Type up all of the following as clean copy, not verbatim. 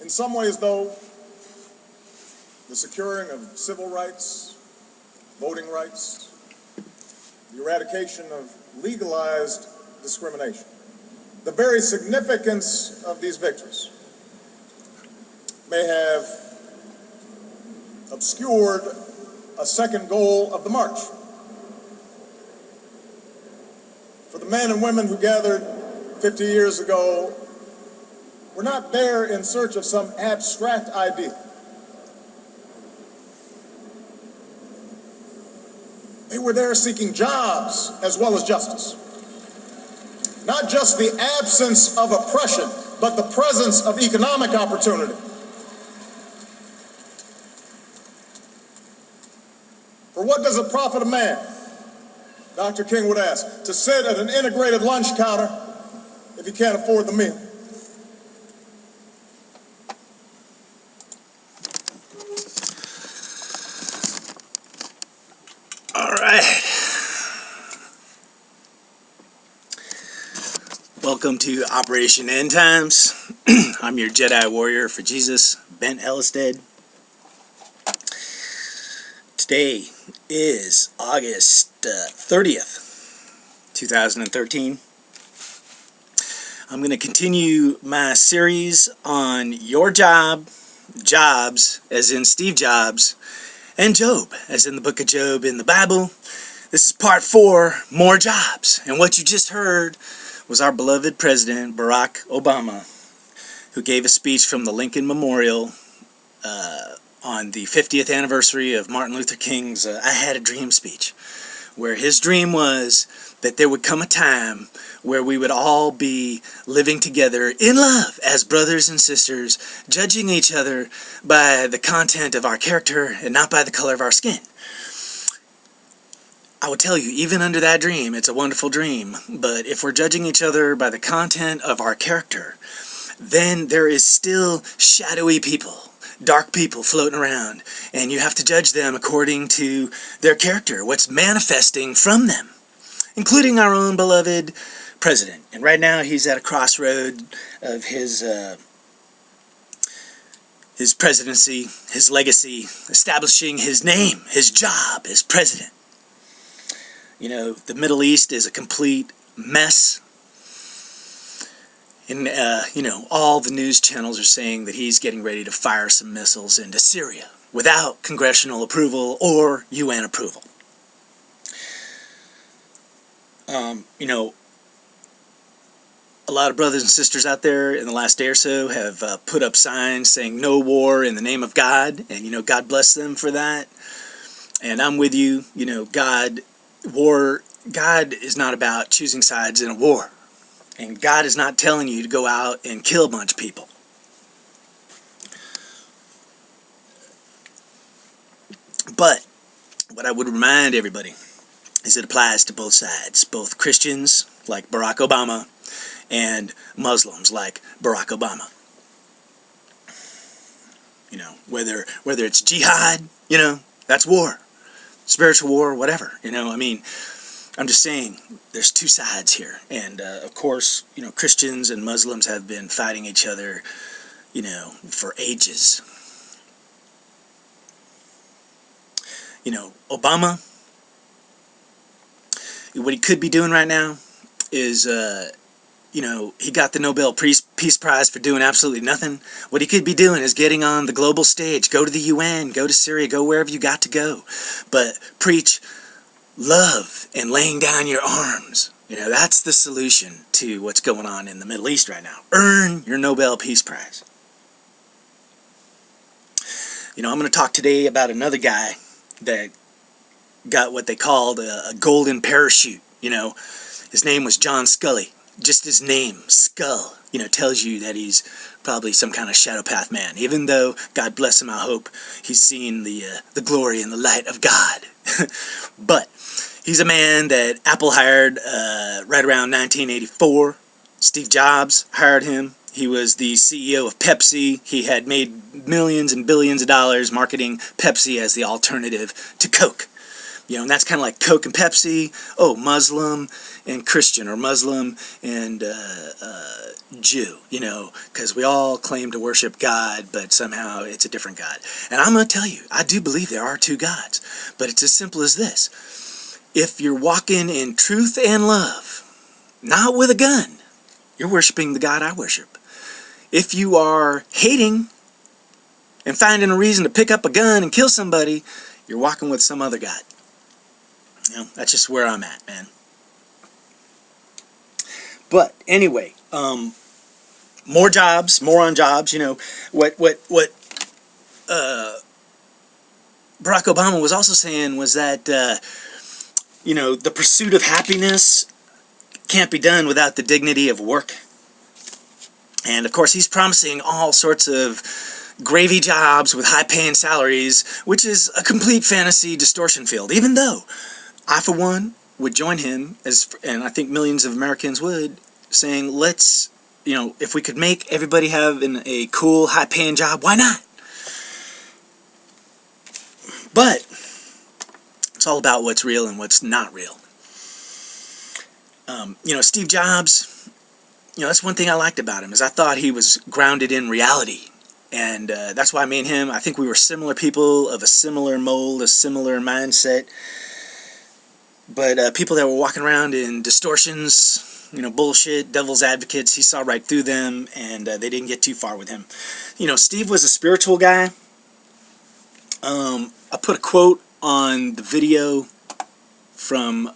In some ways, though, the securing of civil rights, voting rights, the eradication of legalized discrimination, the very significance of these victories may have obscured a second goal of the march. For the men and women who gathered 50 years ago, were not there in search of some abstract ideal. They were there seeking jobs as well as justice. Not just the absence of oppression, but the presence of economic opportunity. For what does it profit a man, Dr. King would ask, to sit at an integrated lunch counter if he can't afford the meal? All right. Welcome to Operation End Times. I'm your Jedi warrior for Jesus, Ben Ellisted. Today is August 30th, 2013. I'm going to continue my series on your job, Jobs, as in Steve Jobs, and Job, as in the book of Job in the Bible. This is part 4, more jobs. And what you just heard was our beloved President, Barack Obama, who gave a speech from the Lincoln Memorial on the 50th anniversary of Martin Luther King's I Had a Dream speech, where his dream was that there would come a time where we would all be living together in love as brothers and sisters, judging each other by the content of our character and not by the color of our skin. I will tell you, even under that dream, it's a wonderful dream, but if we're judging each other by the content of our character, then there is still shadowy people, dark people floating around, and you have to judge them according to their character, what's manifesting from them, including our own beloved president. And right now he's at a crossroad of his presidency, his legacy, establishing his name, his job as president. You know, the Middle East is a complete mess. And, all the news channels are saying that he's getting ready to fire some missiles into Syria without congressional approval or UN approval. A lot of brothers and sisters out there in the last day or so have put up signs saying no war in the name of God, and, God bless them for that. And I'm with you. God is not about choosing sides in a war. And God is not telling you to go out and kill a bunch of people. But what I would remind everybody is it applies to both sides, both Christians like Barack Obama and Muslims like Barack Obama. Whether it's jihad, that's war, spiritual war, whatever. I'm just saying, there's two sides here, and of course, Christians and Muslims have been fighting each other, for ages. Obama, what he could be doing right now is, he got the Nobel Peace Prize for doing absolutely nothing. What he could be doing is getting on the global stage, go to the UN, go to Syria, go wherever you got to go, but preach love and laying down your arms. That's the solution to what's going on in the Middle East right now. Earn your Nobel Peace Prize. I'm going to talk today about another guy that got what they called a golden parachute. His name was John Scully. Just his name, Skull, tells you that he's probably some kind of shadow path man. Even though, God bless him, I hope he's seen the glory and the light of God. But he's a man that Apple hired right around 1984. Steve Jobs hired him. He was the CEO of Pepsi. He had made millions and billions of dollars marketing Pepsi as the alternative to Coke. You know, and that's kind of like Coke and Pepsi. Oh, Muslim and Christian, or Muslim and Jew, you know, because we all claim to worship God, but somehow it's a different God. And I'm going to tell you, I do believe there are two gods, but it's as simple as this. If you're walking in truth and love, not with a gun, you're worshiping the God I worship. If you are hating and finding a reason to pick up a gun and kill somebody, you're walking with some other God. You know, that's just where I'm at, man. But anyway, more jobs, more on jobs. You know, what Barack Obama was also saying was that you know, the pursuit of happiness can't be done without the dignity of work. And of course, he's promising all sorts of gravy jobs with high-paying salaries, which is a complete fantasy distortion field. Even though I, for one, would join him, and I think millions of Americans would, saying, let's, you know, if we could make everybody have a cool, high-paying job, why not? But it's all about what's real and what's not real. You know, Steve Jobs, you know, that's one thing I liked about him, is I thought he was grounded in reality. And that's why me and him, I think we were similar people of a similar mold, a similar mindset. But people that were walking around in distortions, you know, bullshit, devil's advocates, he saw right through them, and they didn't get too far with him. You know, Steve was a spiritual guy. I put a quote on the video from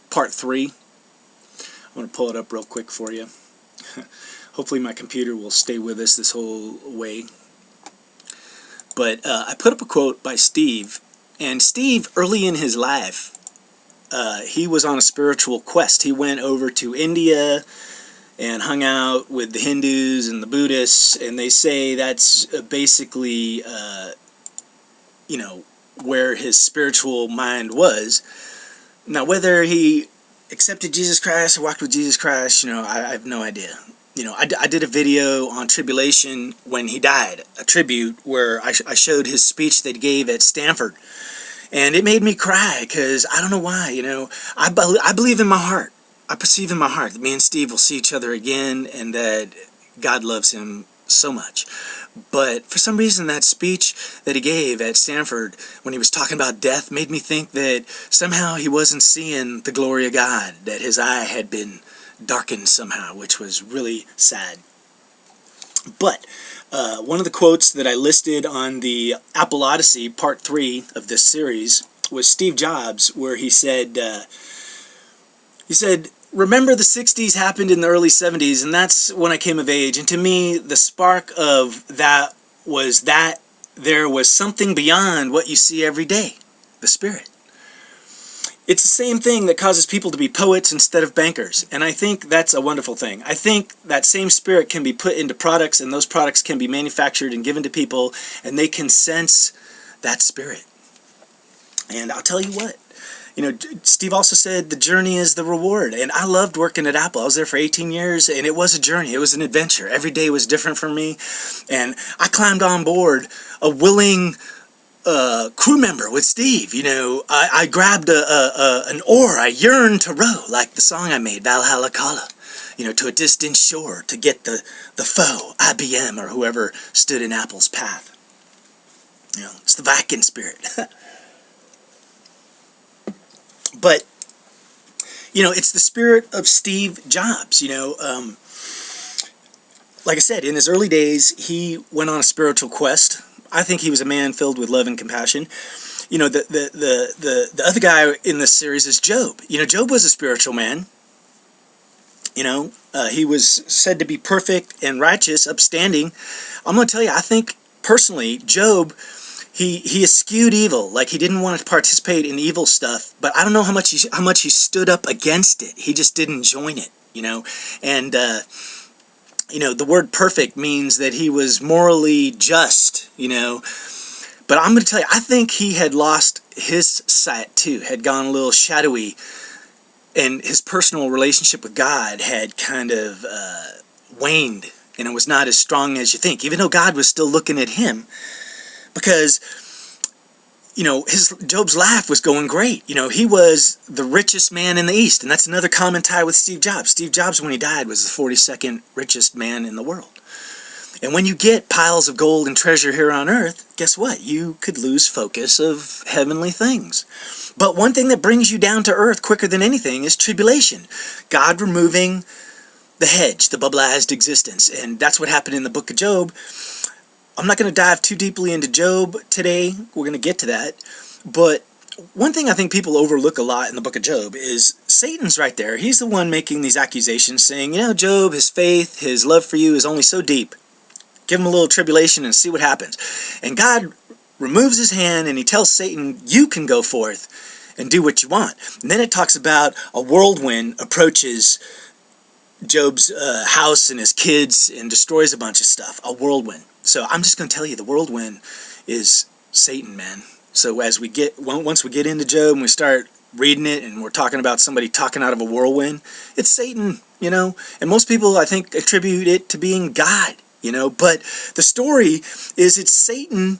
part 3. I'm going to pull it up real quick for you. Hopefully my computer will stay with us this whole way. But I put up a quote by Steve, and Steve, early in his life, he was on a spiritual quest. He went over to India and hung out with the Hindus and the Buddhists, and they say that's basically, you know, where his spiritual mind was. Now, whether he accepted Jesus Christ or walked with Jesus Christ, you know, I have no idea. You know, I did a video on tribulation when he died, a tribute where I showed his speech that he gave at Stanford. And it made me cry, because I don't know why, you know. I believe in my heart. I perceive in my heart that me and Steve will see each other again, and that God loves him so much. But for some reason, that speech that he gave at Stanford when he was talking about death made me think that somehow he wasn't seeing the glory of God, that his eye had been darkened somehow, which was really sad. But one of the quotes that I listed on the Apple Odyssey, part 3 of this series, was Steve Jobs, where he said, remember the 60s happened in the early 70s, and that's when I came of age. And to me, the spark of that was that there was something beyond what you see every day, the Spirit. It's the same thing that causes people to be poets instead of bankers, and I think that's a wonderful thing. I think that same spirit can be put into products, and those products can be manufactured and given to people, and they can sense that spirit. And I'll tell you what, you know, Steve also said the journey is the reward, and I loved working at Apple. I was there for 18 years, and it was a journey. It was an adventure. Every day was different for me, and I climbed on board a willing crew member with Steve. You know, I grabbed an oar. I yearned to row, like the song I made, Valhalla Kala, you know, to a distant shore to get the foe, IBM, or whoever stood in Apple's path. You know, it's the Viking spirit. But, you know, it's the spirit of Steve Jobs. You know, like I said, in his early days, he went on a spiritual quest. I think he was a man filled with love and compassion. You know, the other guy in this series is Job. You know, Job was a spiritual man. You know, he was said to be perfect and righteous, upstanding. I'm going to tell you, I think, personally, Job, he eschewed evil. Like, he didn't want to participate in evil stuff, but I don't know how much he stood up against it. He just didn't join it, you know. And, you know, the word perfect means that he was morally just, you know. But I'm going to tell you, I think he had lost his sight too, had gone a little shadowy, and his personal relationship with God had kind of waned, and it was not as strong as you think, even though God was still looking at him. Because Job's life was going great. He was the richest man in the East, and that's another common tie with Steve Jobs. Steve Jobs, when he died, was the 42nd richest man in the world. And when you get piles of gold and treasure here on earth, guess what? You could lose focus of heavenly things. But one thing that brings you down to earth quicker than anything is tribulation. God removing the hedge, the bubbleized existence. And that's what happened in the book of Job. I'm not going to dive too deeply into Job today. We're going to get to that. But one thing I think people overlook a lot in the book of Job is Satan's right there. He's the one making these accusations saying, Job, his faith, his love for you is only so deep. Give him a little tribulation and see what happens. And God removes his hand and he tells Satan, you can go forth and do what you want. And then it talks about a whirlwind approaches Job's house and his kids and destroys a bunch of stuff. A whirlwind. So I'm just going to tell you, the whirlwind is Satan, man. So once we get into Job and we start reading it and we're talking about somebody talking out of a whirlwind, it's Satan, And most people, I think, attribute it to being God, But the story is it's Satan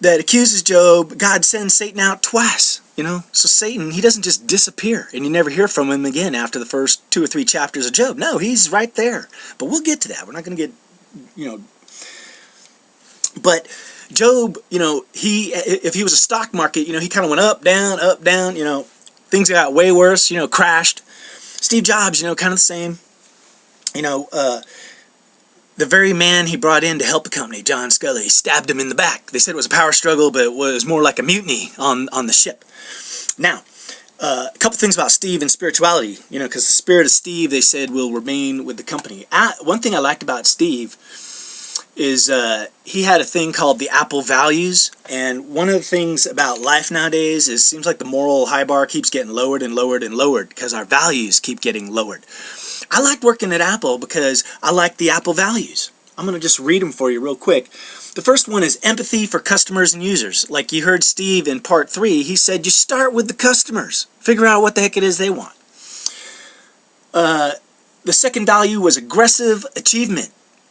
that accuses Job. God sends Satan out twice, So Satan, he doesn't just disappear and you never hear from him again after the first 2 or 3 chapters of Job. No, he's right there. But we'll get to that. We're not going to get, But Job, if he was a stock market, he kind of went up, down, things got way worse, crashed. Steve Jobs, kind of the same. The very man he brought in to help the company, John Scully, stabbed him in the back. They said it was a power struggle, but it was more like a mutiny on the ship. Now, a couple things about Steve and spirituality, because the spirit of Steve, they said, will remain with the company. One thing I liked about Steve is he had a thing called the Apple values, and one of the things about life nowadays is it seems like the moral high bar keeps getting lowered and lowered and lowered because our values keep getting lowered. I liked working at Apple because I like the Apple values. I'm going to just read them for you real quick. The first one is empathy for customers and users. Like you heard Steve in part 3, he said you start with the customers. Figure out what the heck it is they want. The second value was aggressive achievement.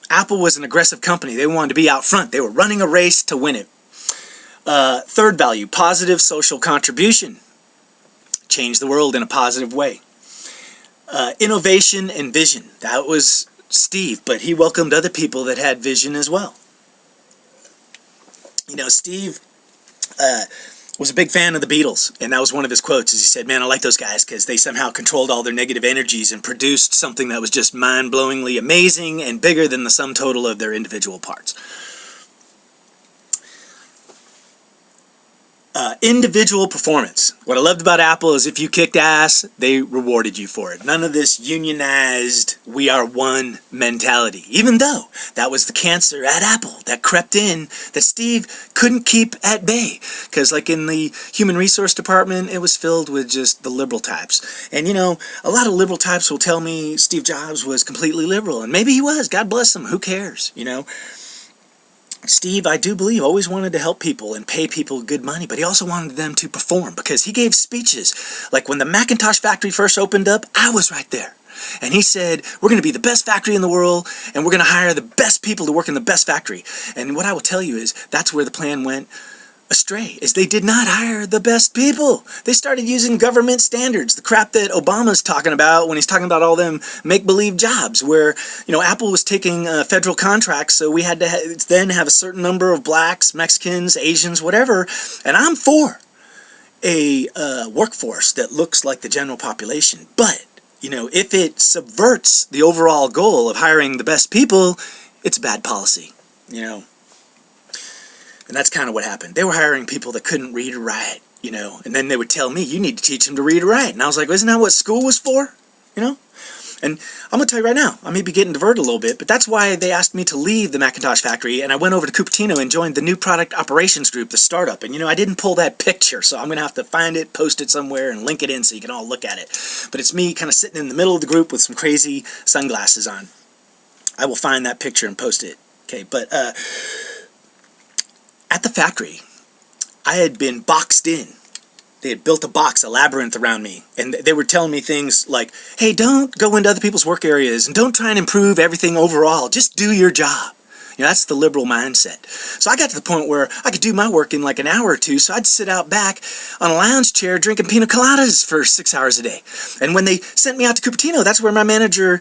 Apple was an aggressive company. They wanted to be out front. They were running a race to win it. Third value, positive social contribution. Change the world in a positive way. Innovation and vision. That was Steve, but he welcomed other people that had vision as well. Steve was a big fan of the Beatles, and that was one of his quotes, as he said, man, I like those guys because they somehow controlled all their negative energies and produced something that was just mind-blowingly amazing and bigger than the sum total of their individual parts. Individual performance. What I loved about Apple is if you kicked ass, they rewarded you for it. None of this unionized, we are one mentality. Even though that was the cancer at Apple that crept in that Steve couldn't keep at bay. Because like in the human resource department, it was filled with just the liberal types. And a lot of liberal types will tell me Steve Jobs was completely liberal. And maybe he was. God bless him. Who cares? Steve, I do believe, always wanted to help people and pay people good money, but he also wanted them to perform because he gave speeches. Like when the Macintosh factory first opened up, I was right there. And he said, we're going to be the best factory in the world, and we're going to hire the best people to work in the best factory. And what I will tell you is that's where the plan went astray, is they did not hire the best people. They started using government standards, the crap that Obama's talking about when he's talking about all them make-believe jobs, where, Apple was taking federal contracts, so we had to then have a certain number of blacks, Mexicans, Asians, whatever, and I'm for a workforce that looks like the general population. But, if it subverts the overall goal of hiring the best people, it's a bad policy, And that's kind of what happened. They were hiring people that couldn't read or write, and then they would tell me, you need to teach them to read or write. And I was like, well, isn't that what school was for, And I'm going to tell you right now, I may be getting diverted a little bit, but that's why they asked me to leave the Macintosh factory, and I went over to Cupertino and joined the new product operations group, the startup. And, I didn't pull that picture, so I'm going to have to find it, post it somewhere, and link it in so you can all look at it. But it's me kind of sitting in the middle of the group with some crazy sunglasses on. I will find that picture and post it. Okay, but at the factory, I had been boxed in. They had built a box, a labyrinth around me, and they were telling me things like, hey, don't go into other people's work areas, and don't try and improve everything overall. Just do your job. That's the liberal mindset. So I got to the point where I could do my work in like an hour or two, so I'd sit out back on a lounge chair drinking pina coladas for 6 hours a day. And when they sent me out to Cupertino, that's where my manager,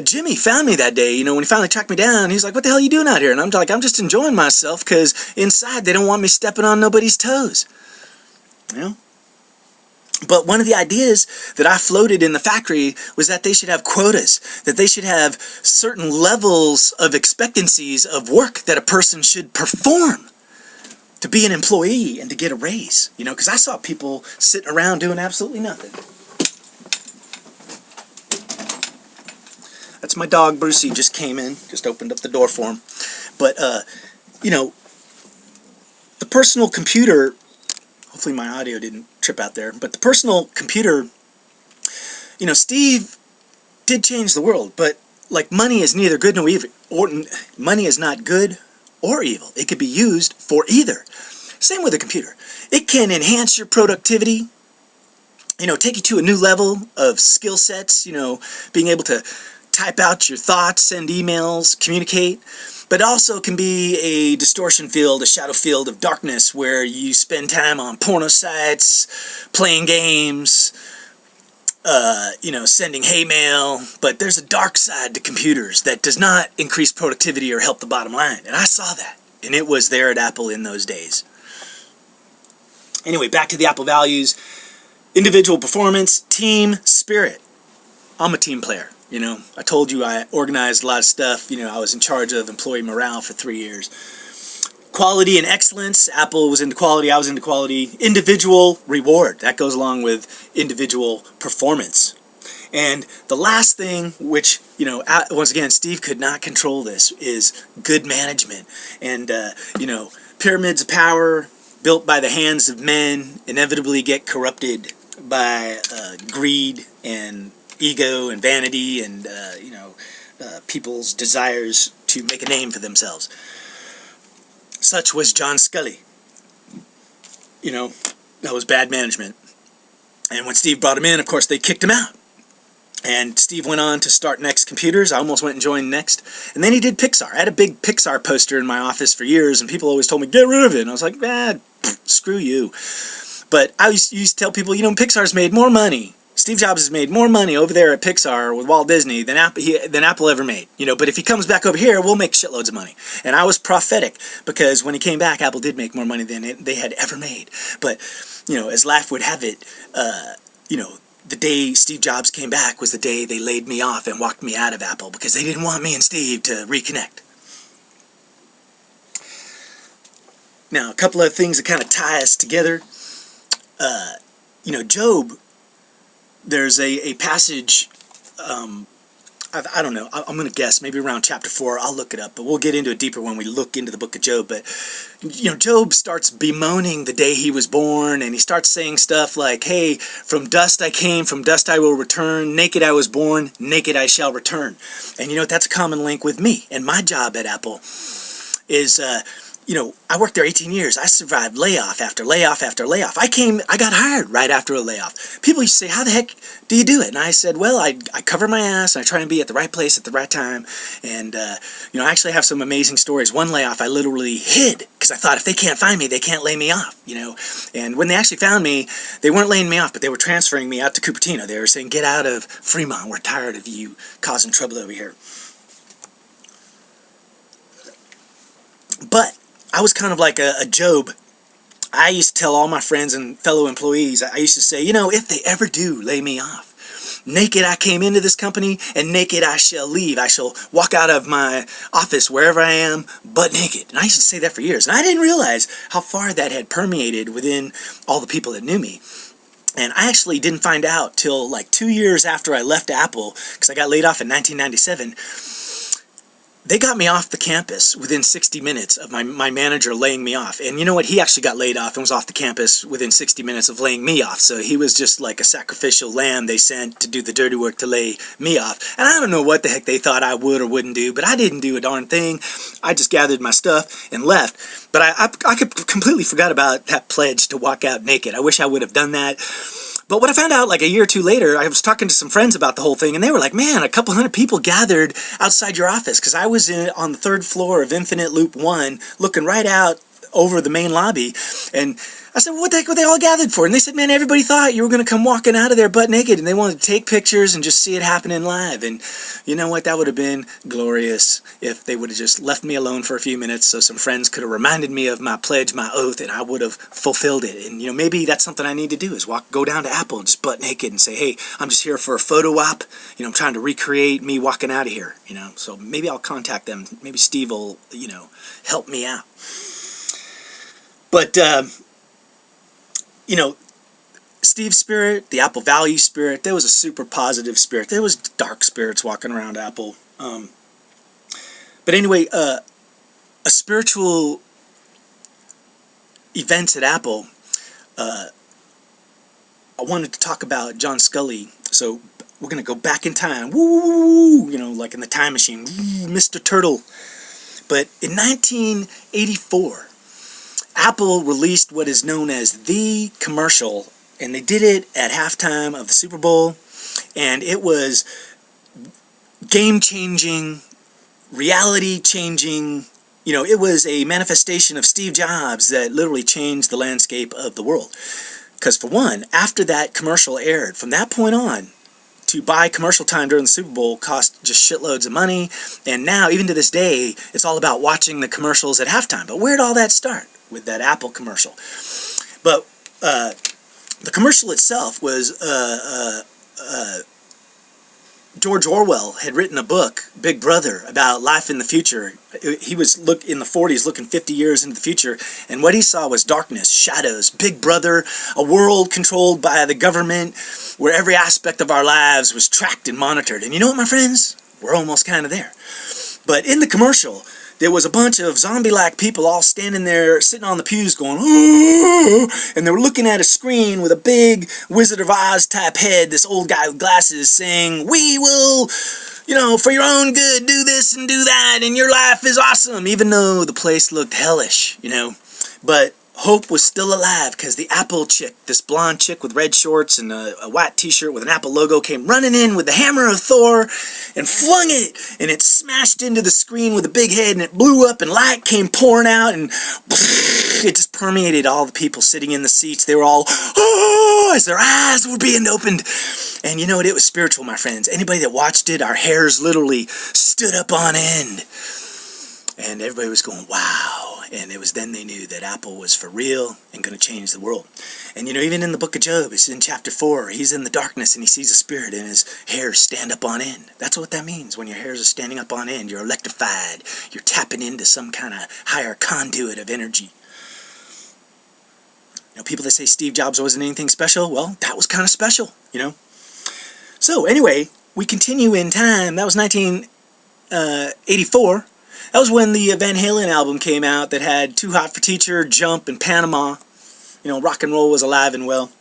Jimmy, found me that day. When he finally tracked me down, he's like, "What the hell are you doing out here?" And I'm like, "I'm just enjoying myself, because inside they don't want me stepping on nobody's toes." But one of the ideas that I floated in the factory was that they should have quotas, that they should have certain levels of expectancies of work that a person should perform to be an employee and to get a raise. Because I saw people sitting around doing absolutely nothing. That's my dog, Brucey, just came in, just opened up the door for him. But, the personal computer, hopefully my audio didn't trip out there, but the personal computer, Steve did change the world, but like money is neither good nor evil, or money is not good or evil. It could be used for either. Same with a computer. It can enhance your productivity, take you to a new level of skill sets, being able to type out your thoughts, send emails, communicate. But also can be a distortion field, a shadow field of darkness where you spend time on porno sites, playing games, sending hate mail. But there's a dark side to computers that does not increase productivity or help the bottom line. And I saw that. And it was there at Apple in those days. Anyway, back to the Apple values. Individual performance, team spirit. I'm a team player. I told you I organized a lot of stuff. I was in charge of employee morale for 3 years. Quality and excellence. Apple was into quality. I was into quality. Individual reward. That goes along with individual performance. And the last thing, which, once again, Steve could not control this, is good management. And, pyramids of power built by the hands of men inevitably get corrupted by greed and ego and vanity and people's desires to make a name for themselves. Such was John Scully. That was bad management. And when Steve brought him in, of course, they kicked him out. And Steve went on to start Next Computers. I almost went and joined Next. And then he did Pixar. I had a big Pixar poster in my office for years, and people always told me, "Get rid of it." And I was like, screw you. But I used to tell people, Pixar's made more money. Steve Jobs has made more money over there at Pixar with Walt Disney than Apple ever made. But if he comes back over here, we'll make shitloads of money. And I was prophetic, because when he came back, Apple did make more money than they had ever made. But, as life would have it, the day Steve Jobs came back was the day they laid me off and walked me out of Apple, because they didn't want me and Steve to reconnect. Now, a couple of things that kind of tie us together. Job, there's a passage, I don't know, I'm going to guess, maybe around chapter 4, I'll look it up, but we'll get into it deeper when we look into the book of Job. But, Job starts bemoaning the day he was born, and he starts saying stuff like, "Hey, from dust I came, from dust I will return, naked I was born, naked I shall return." And that's a common link with me, and my job at Apple is, I worked there 18 years. I survived layoff after layoff after layoff. I got hired right after a layoff. People used to say, "How the heck do you do it?" And I said, "Well, I cover my ass, and I try and be at the right place at the right time." And, I actually have some amazing stories. One layoff I literally hid, because I thought, if they can't find me, they can't lay me off, And when they actually found me, they weren't laying me off, but they were transferring me out to Cupertino. They were saying, "Get out of Fremont. We're tired of you causing trouble over here." But I was kind of like a Job. I used to tell all my friends and fellow employees, I used to say, if they ever do lay me off, naked I came into this company, and naked I shall leave. I shall walk out of my office wherever I am, butt naked. And I used to say that for years. And I didn't realize how far that had permeated within all the people that knew me. And I actually didn't find out till like 2 years after I left Apple, because I got laid off in 1997. They got me off the campus within 60 minutes of my manager laying me off. And you know what? He actually got laid off and was off the campus within 60 minutes of laying me off. So he was just like a sacrificial lamb they sent to do the dirty work to lay me off. And I don't know what the heck they thought I would or wouldn't do, but I didn't do a darn thing. I just gathered my stuff and left. But I completely forgot about that pledge to walk out naked. I wish I would have done that. But what I found out like a year or two later, I was talking to some friends about the whole thing, and they were like, man, a couple hundred people gathered outside your office, because I was on the 3rd floor of Infinite Loop 1, looking right out over the main lobby, and I said, well, what the heck were they all gathered for? And they said, man, everybody thought you were going to come walking out of there butt naked, and they wanted to take pictures and just see it happening live. And you know what? That would have been glorious if they would have just left me alone for a few minutes so some friends could have reminded me of my pledge, my oath, and I would have fulfilled it. And, you know, maybe that's something I need to do, is go down to Apple and just butt naked and say, hey, I'm just here for a photo op. You know, I'm trying to recreate me walking out of here, you know. So maybe I'll contact them. Maybe Steve will, you know, help me out. But, you know, Steve's spirit, the Apple value spirit, there was a super positive spirit. There was dark spirits walking around Apple. But anyway, a spiritual events at Apple, I wanted to talk about John Scully. So we're going to go back in time. Woo! You know, like in the time machine. Woo, Mr. Turtle. But in 1984... Apple released what is known as the commercial, and they did it at halftime of the Super Bowl, and it was game-changing, reality-changing. You know, it was a manifestation of Steve Jobs that literally changed the landscape of the world. Because for one, after that commercial aired, from that point on, to buy commercial time during the Super Bowl cost just shitloads of money, and now, even to this day, it's all about watching the commercials at halftime. But where did all that start? With that Apple commercial. But the commercial itself was George Orwell had written a book, Big Brother, about life in the future. He was in the 40s, looking 50 years into the future, and what he saw was darkness, shadows, Big Brother, a world controlled by the government, where every aspect of our lives was tracked and monitored. And you know what, my friends? We're almost kind of there. But in the commercial, there was a bunch of zombie-like people all standing there, sitting on the pews going, ooh, and they were looking at a screen with a big Wizard of Oz type head, this old guy with glasses saying, we will, you know, for your own good, do this and do that, and your life is awesome, even though the place looked hellish, you know. But hope was still alive, because the Apple chick, this blonde chick with red shorts and a white t-shirt with an Apple logo, came running in with the hammer of Thor and flung it, and it smashed into the screen with a big head, and it blew up, and light came pouring out, and it just permeated all the people sitting in the seats. They were all, oh, as their eyes were being opened. And you know what? It was spiritual, my friends. Anybody that watched it, our hairs literally stood up on end. And everybody was going, wow. And it was then they knew that Apple was for real and going to change the world. And you know, even in the book of Job, it's in chapter 4, he's in the darkness and he sees a spirit and his hairs stand up on end. That's what that means. When your hairs are standing up on end, you're electrified. You're tapping into some kind of higher conduit of energy. You know, people that say Steve Jobs wasn't anything special, well, that was kind of special, you know. So anyway, we continue in time. That was 1984. That was when the Van Halen album came out that had Too Hot for Teacher, Jump, and Panama. You know, rock and roll was alive and well.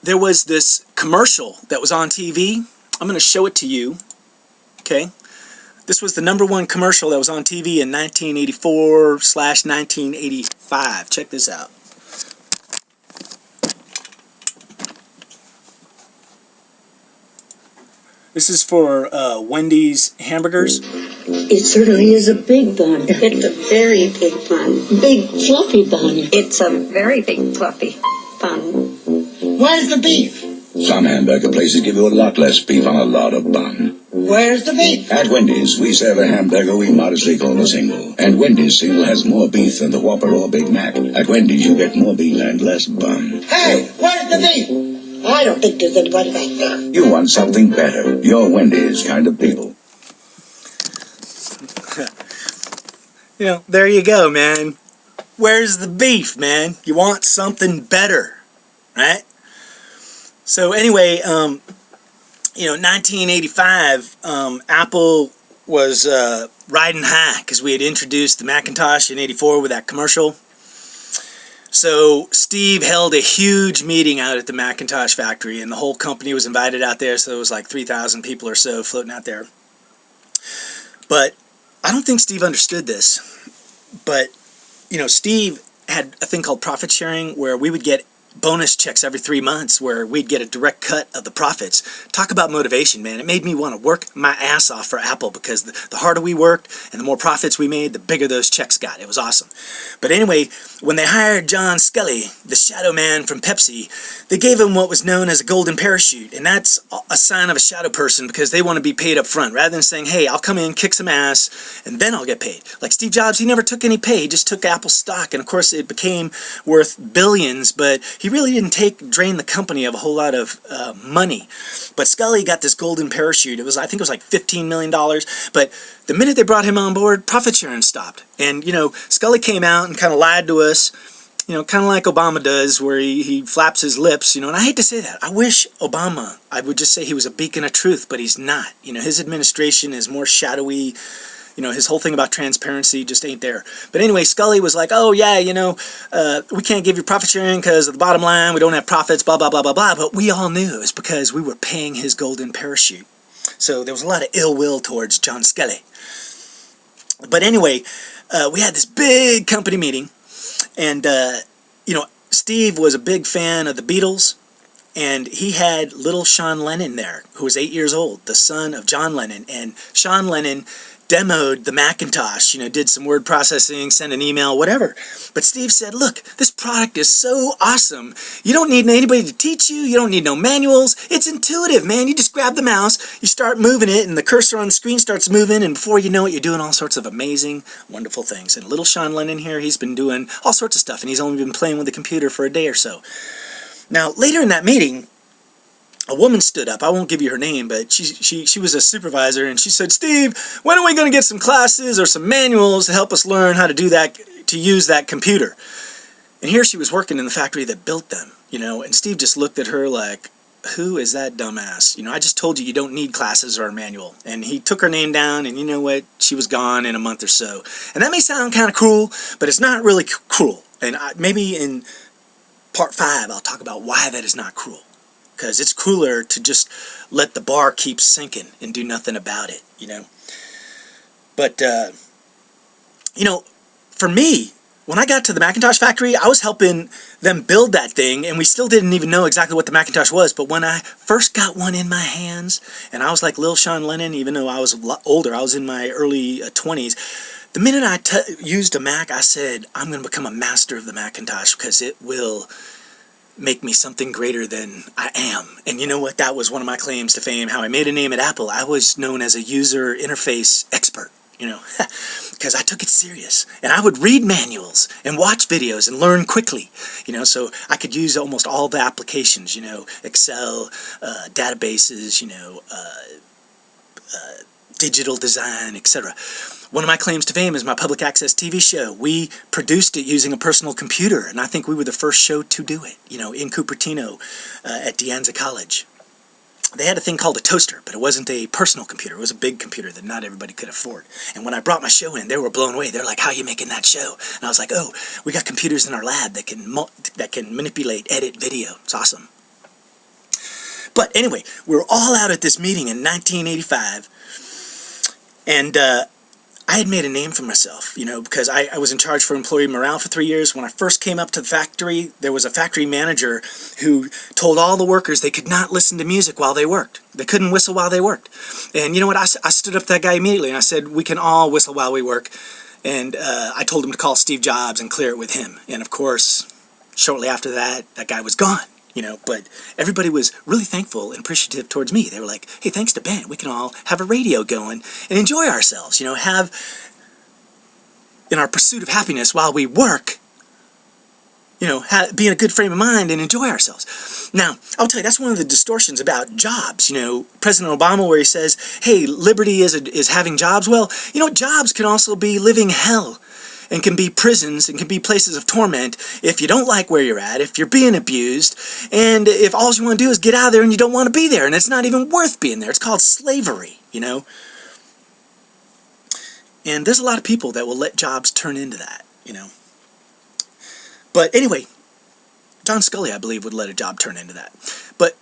There was this commercial that was on TV. I'm going to show it to you. Okay? This was the #1 commercial that was on TV in 1984/1985. Check this out. This is for Wendy's hamburgers. It certainly is a big bun. It's a very big bun. Big fluffy bun. It's a very big fluffy bun. Where's the beef? Some hamburger places give you a lot less beef on a lot of bun. Where's the beef? At Wendy's, we serve a hamburger we modestly call a single. And Wendy's single has more beef than the Whopper or Big Mac. At Wendy's, you get more beef and less bun. Hey, where's the beef? I don't think there's anybody back there. You want something better. You're Wendy's kind of people. You know, there you go, man. Where's the beef, man? You want something better, right? So anyway, you know, 1985, Apple was riding high because we had introduced the Macintosh in '84 with that commercial. So Steve held a huge meeting out at the Macintosh factory, and the whole company was invited out there, so it was like 3,000 people or so floating out there. But I don't think Steve understood this. But, you know, Steve had a thing called profit sharing, where we would get bonus checks every 3 months where we'd get a direct cut of the profits. Talk about motivation, man. It made me want to work my ass off for Apple, because the harder we worked and the more profits we made, the bigger those checks got. It was awesome. But anyway, when they hired John Scully, the shadow man from Pepsi, they gave him what was known as a golden parachute, and that's a sign of a shadow person, because they want to be paid up front rather than saying, hey, I'll come in, kick some ass, and then I'll get paid. Like Steve Jobs, he never took any pay. He just took Apple stock, and of course it became worth billions, but he really didn't drain the company of a whole lot of money. But Scully got this golden parachute. I think it was like $15 million, but the minute they brought him on board, profit sharing stopped. And, Scully came out and kind of lied to us, kind of like Obama does, where he flaps his lips, and I hate to say that. I wish Obama, I would just say he was a beacon of truth, but he's not. His administration is more shadowy. His whole thing about transparency just ain't there. But anyway, Scully was like, oh yeah, we can't give you profit sharing because of the bottom line, we don't have profits, blah, blah, blah, blah, blah. But we all knew it was because we were paying his golden parachute. So there was a lot of ill will towards John Scully. But anyway, we had this big company meeting, and Steve was a big fan of the Beatles, and he had little Sean Lennon there, who was 8 years old, the son of John Lennon. And Sean Lennon demoed the Macintosh, did some word processing, sent an email, whatever. But Steve said, look, this product is so awesome. You don't need anybody to teach you. You don't need no manuals. It's intuitive, man. You just grab the mouse, you start moving it, and the cursor on the screen starts moving, and before you know it, you're doing all sorts of amazing, wonderful things. And little Sean Lennon here, he's been doing all sorts of stuff, and he's only been playing with the computer for a day or so. Now, later in that meeting, a woman stood up. I won't give you her name, but she was a supervisor, and she said, Steve, when are we going to get some classes or some manuals to help us learn how to do that, to use that computer? And here she was working in the factory that built them, and Steve just looked at her like, who is that dumbass? I just told you you don't need classes or a manual. And he took her name down, and you know what? She was gone in a month or so. And that may sound kind of cruel, but it's not really cruel. And maybe in part 5, I'll talk about why that is not cruel. Because it's cooler to just let the bar keep sinking and do nothing about it, But, for me, when I got to the Macintosh factory, I was helping them build that thing, and we still didn't even know exactly what the Macintosh was. But when I first got one in my hands, and I was like Lil Sean Lennon, even though I was a lot older, I was in my early 20s, the minute I used a Mac, I said, I'm going to become a master of the Macintosh, because it will make me something greater than I am. And you know what? That was one of my claims to fame, how I made a name at Apple. I was known as a user interface expert, because I took it serious. And I would read manuals and watch videos and learn quickly, so I could use almost all the applications, Excel, databases, digital design, etc. One of my claims to fame is my public access TV show. We produced it using a personal computer, and I think we were the first show to do it, in Cupertino at De Anza College. They had a thing called a toaster, but it wasn't a personal computer. It was a big computer that not everybody could afford. And when I brought my show in, they were blown away. They're like, how are you making that show? And I was like, oh, we got computers in our lab that can manipulate, edit video. It's awesome. But anyway, we were all out at this meeting in 1985, and I had made a name for myself, because I was in charge for employee morale for 3 years. When I first came up to the factory, there was a factory manager who told all the workers they could not listen to music while they worked. They couldn't whistle while they worked. And you know what? I stood up to that guy immediately, and I said, we can all whistle while we work. And I told him to call Steve Jobs and clear it with him. And of course, shortly after that, that guy was gone. But everybody was really thankful and appreciative towards me. They were like, hey, thanks to Ben, we can all have a radio going and enjoy ourselves, have in our pursuit of happiness while we work, be in a good frame of mind and enjoy ourselves. Now, I'll tell you, that's one of the distortions about jobs. President Obama, where he says, hey, liberty is having jobs. Well, jobs can also be living hell, and can be prisons, and can be places of torment if you don't like where you're at, if you're being abused, and if all you want to do is get out of there and you don't want to be there, and it's not even worth being there. It's called slavery, And there's a lot of people that will let jobs turn into that, But anyway, John Scully, I believe, would let a job turn into that. But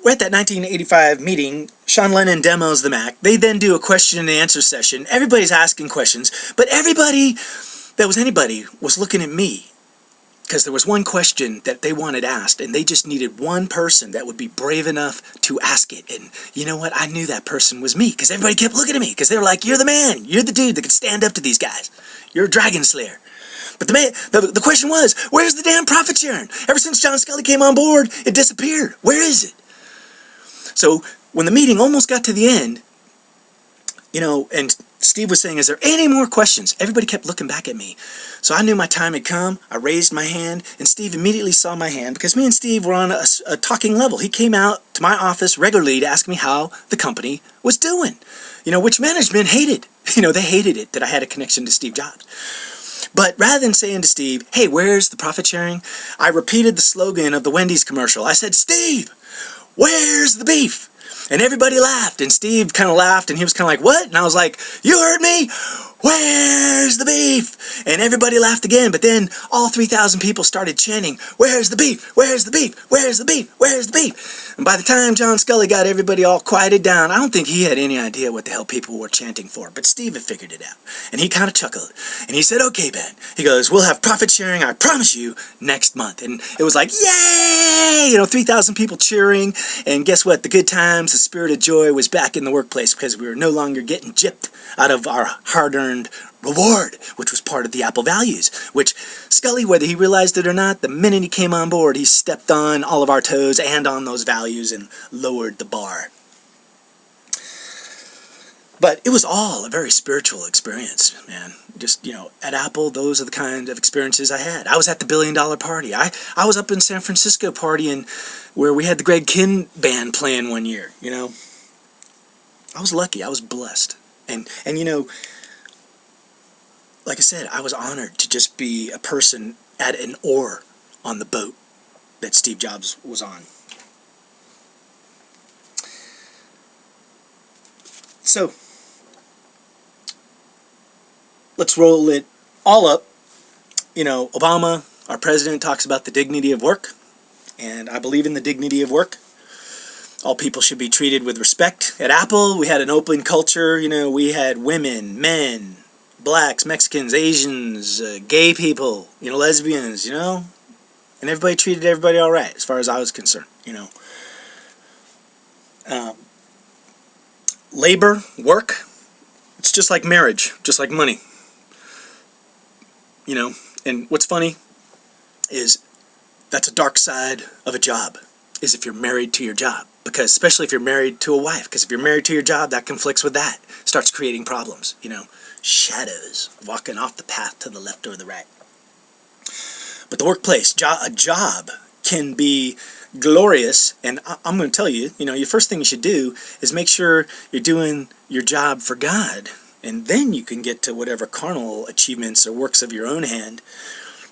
we're at that 1985 meeting. Sean Lennon demos the Mac. They then do a question and answer session. Everybody's asking questions, but everybody that was anybody was looking at me, because there was one question that they wanted asked, and they just needed one person that would be brave enough to ask it. And you know what? I knew that person was me, because everybody kept looking at me, because they were like, you're the man. You're the dude that could stand up to these guys. You're a dragon slayer. But the question was, where's the damn profit sharing? Ever since John Scully came on board, it disappeared. Where is it? So when the meeting almost got to the end, and Steve was saying, is there any more questions? Everybody kept looking back at me. So I knew my time had come. I raised my hand, and Steve immediately saw my hand, because me and Steve were on a talking level. He came out to my office regularly to ask me how the company was doing, which management hated. They hated it that I had a connection to Steve Jobs. But rather than saying to Steve, hey, where's the profit sharing? I repeated the slogan of the Wendy's commercial. I said, Steve, where's the beef? And everybody laughed, and Steve kind of laughed, and he was kind of like, what? And I was like, you heard me? Where's the beef? And everybody laughed again, but then all 3,000 people started chanting, where's the beef? Where's the beef? Where's the beef? Where's the beef? And by the time John Scully got everybody all quieted down, I don't think he had any idea what the hell people were chanting for, but Steve had figured it out. And he kind of chuckled, and he said, okay, Ben. He goes, we'll have profit sharing, I promise you, next month. And it was like, yay! 3,000 people cheering, and guess what? The good times, the spirit of joy was back in the workplace, because we were no longer getting gypped out of our hard-earned reward, which was part of the Apple values, which Scully, whether he realized it or not, the minute he came on board, he stepped on all of our toes and on those values and lowered the bar. But it was all a very spiritual experience, man. Just, at Apple, those are the kind of experiences I had. I was at the $1 billion party. I was up in San Francisco partying where we had the Greg Kihn band playing one year, I was lucky. I was blessed. And like I said, I was honored to just be a person at an oar on the boat that Steve Jobs was on. So, let's roll it all up. Obama, our president, talks about the dignity of work, and I believe in the dignity of work. All people should be treated with respect. At Apple, we had an open culture. We had women, men, blacks, Mexicans, Asians, gay people, lesbians, and everybody treated everybody all right, as far as I was concerned, Labor, work, it's just like marriage, just like money, and what's funny is that's a dark side of a job, is if you're married to your job. Because especially if you're married to a wife, because if you're married to your job, that conflicts with that. Starts creating problems, shadows walking off the path to the left or the right. But the workplace, a job can be glorious, and I'm going to tell you, your first thing you should do is make sure you're doing your job for God, and then you can get to whatever carnal achievements or works of your own hand.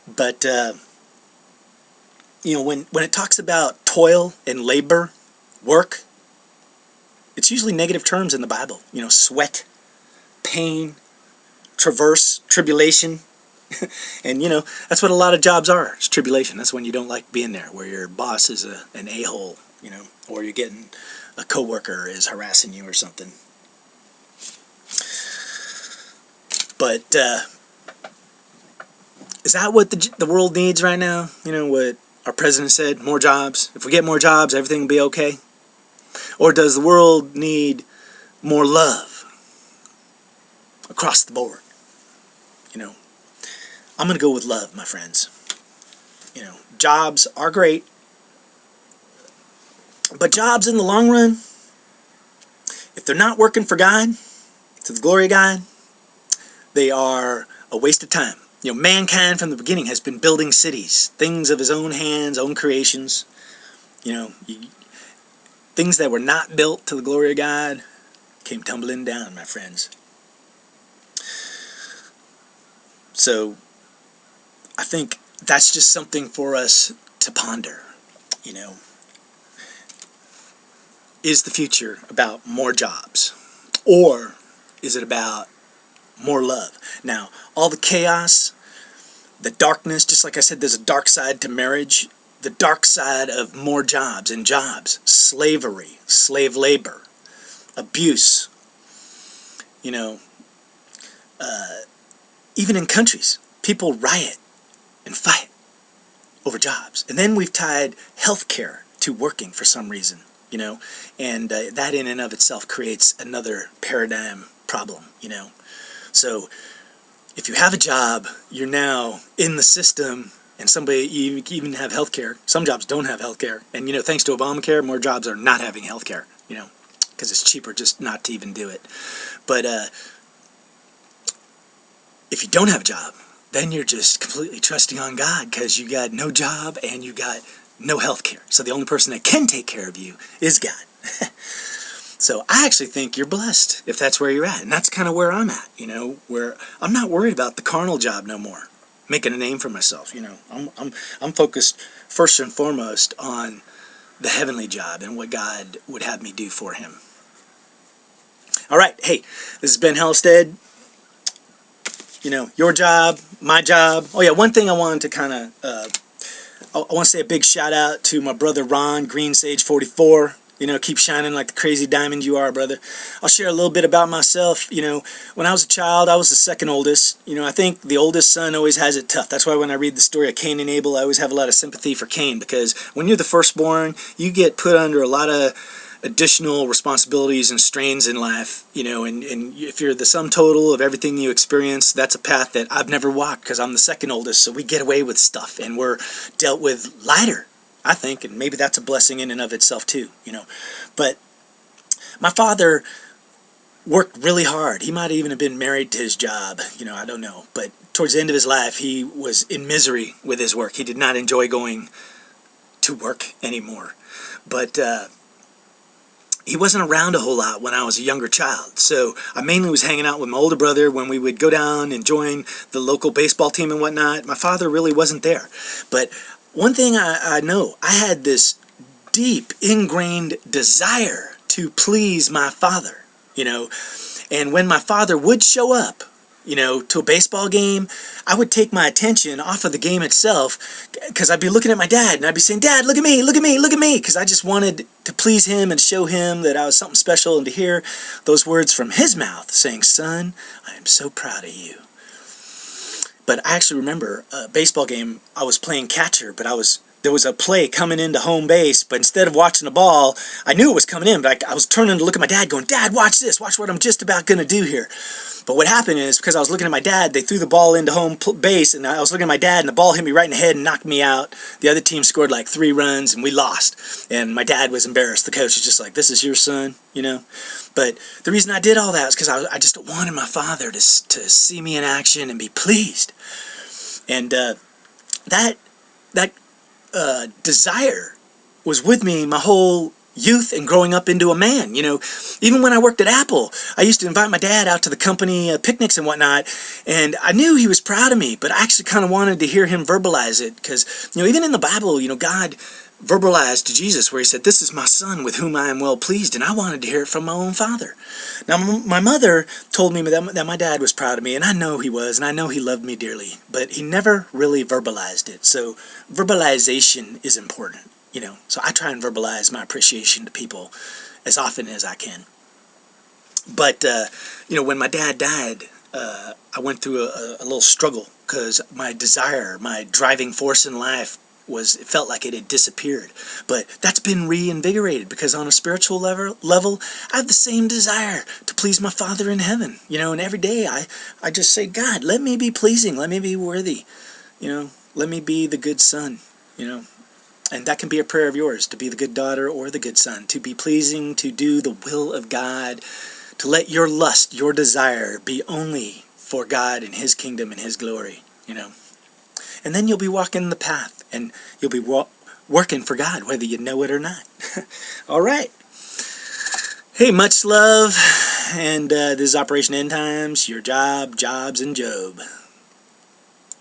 But when it talks about toil and labor, work, it's usually negative terms in the Bible. Sweat, pain, traverse, tribulation. And, that's what a lot of jobs are. It's tribulation. That's when you don't like being there, where your boss is an a-hole, or you're getting a coworker is harassing you or something. But is that what the world needs right now? What our president said, more jobs. If we get more jobs, everything will be okay. Or does the world need more love across the board? I'm going to go with love, my friends. Jobs are great. But jobs in the long run, if they're not working for God, to the glory of God, they are a waste of time. Mankind from the beginning has been building cities, things of his own hands, own creations. Things that were not built to the glory of God came tumbling down, my friends. So, I think that's just something for us to ponder, Is the future about more jobs? Or is it about more love? Now, all the chaos, the darkness, just like I said, there's a dark side to marriage. The dark side of more jobs and jobs, slavery, slave labor, abuse, even in countries, people riot and fight over jobs. And then we've tied healthcare to working for some reason, you know, and that in and of itself creates another paradigm problem, you know. So if you have a job, you're now in the system, and you even have healthcare. Some jobs don't have healthcare, and you know, thanks to Obamacare, more jobs are not having healthcare, you know, because it's cheaper just not to even do it. But if you don't have a job, then you're just completely trusting on God because you got no job and you got no health care. So the only person that can take care of you is God. So I actually think you're blessed if that's where you're at. And that's kind of where I'm at, you know, where I'm not worried about the carnal job no more, making a name for myself, you know. I'm focused first and foremost on the heavenly job and what God would have me do for him. All right, hey, this has been Halstead. You know, your job, my job. Oh yeah, one thing I wanted to kind of, I want to say a big shout out to my brother Ron, Green Sage 44. You know, keep shining like the crazy diamond you are, brother. I'll share a little bit about myself. You know, when I was a child, I was the second oldest. You know, I think the oldest son always has it tough. That's why when I read the story of Cain and Abel, I always have a lot of sympathy for Cain, because when you're the firstborn, you get put under a lot of additional responsibilities and strains in life, you know, and if you're the sum total of everything you experience, that's a path that I've never walked because I'm the second oldest, so we get away with stuff and we're dealt with lighter, I think, and maybe that's a blessing in and of itself too, you know. But my father worked really hard. He might even have been married to his job, you know, I don't know, but towards the end of his life, he was in misery with his work. He did not enjoy going to work anymore, but he wasn't around a whole lot when I was a younger child, so I mainly was hanging out with my older brother when we would go down and join the local baseball team and whatnot. My father really wasn't there. But one thing I know, I had this deep ingrained desire to please my father, you know, and when my father would show up, you know, to a baseball game, I would take my attention off of the game itself because I'd be looking at my dad and I'd be saying, "Dad, look at me, look at me, look at me," because I just wanted to please him and show him that I was something special, and to hear those words from his mouth saying, "Son, I am so proud of you." But I actually remember a baseball game, I was playing catcher, but there was a play coming into home base, but instead of watching the ball, I knew it was coming in, but I was turning to look at my dad going, "Dad, watch this, watch what I'm just about going to do here." But what happened is, because I was looking at my dad, they threw the ball into home base, and I was looking at my dad, and the ball hit me right in the head and knocked me out. The other team scored like 3 runs, and we lost. And my dad was embarrassed. The coach was just like, "This is your son," you know. But the reason I did all that is because I just wanted my father to see me in action and be pleased. And that desire was with me my whole youth and growing up into a man, you know. Even when I worked at Apple, I used to invite my dad out to the company picnics and whatnot, and I knew he was proud of me, but I actually kind of wanted to hear him verbalize it, because, you know, even in the Bible, you know, God verbalized to Jesus where he said, "This is my son with whom I am well pleased," and I wanted to hear it from my own father. Now, my mother told me that my dad was proud of me, and I know he was, and I know he loved me dearly, but he never really verbalized it. So verbalization is important, you know. So I try and verbalize my appreciation to people as often as I can. But, you know, when my dad died, I went through a little struggle, because my desire, my driving force in life, it felt like it had disappeared. But that's been reinvigorated, because on a spiritual level, I have the same desire to please my Father in heaven, you know, and every day I just say, "God, let me be pleasing, let me be worthy, you know, let me be the good son," you know. And that can be a prayer of yours, to be the good daughter or the good son, to be pleasing, to do the will of God, to let your lust, your desire be only for God and His kingdom and His glory, you know. And then you'll be walking the path, and you'll be working for God, whether you know it or not. All right. Hey, much love. And this is Operation End Times, your job, jobs, and Job.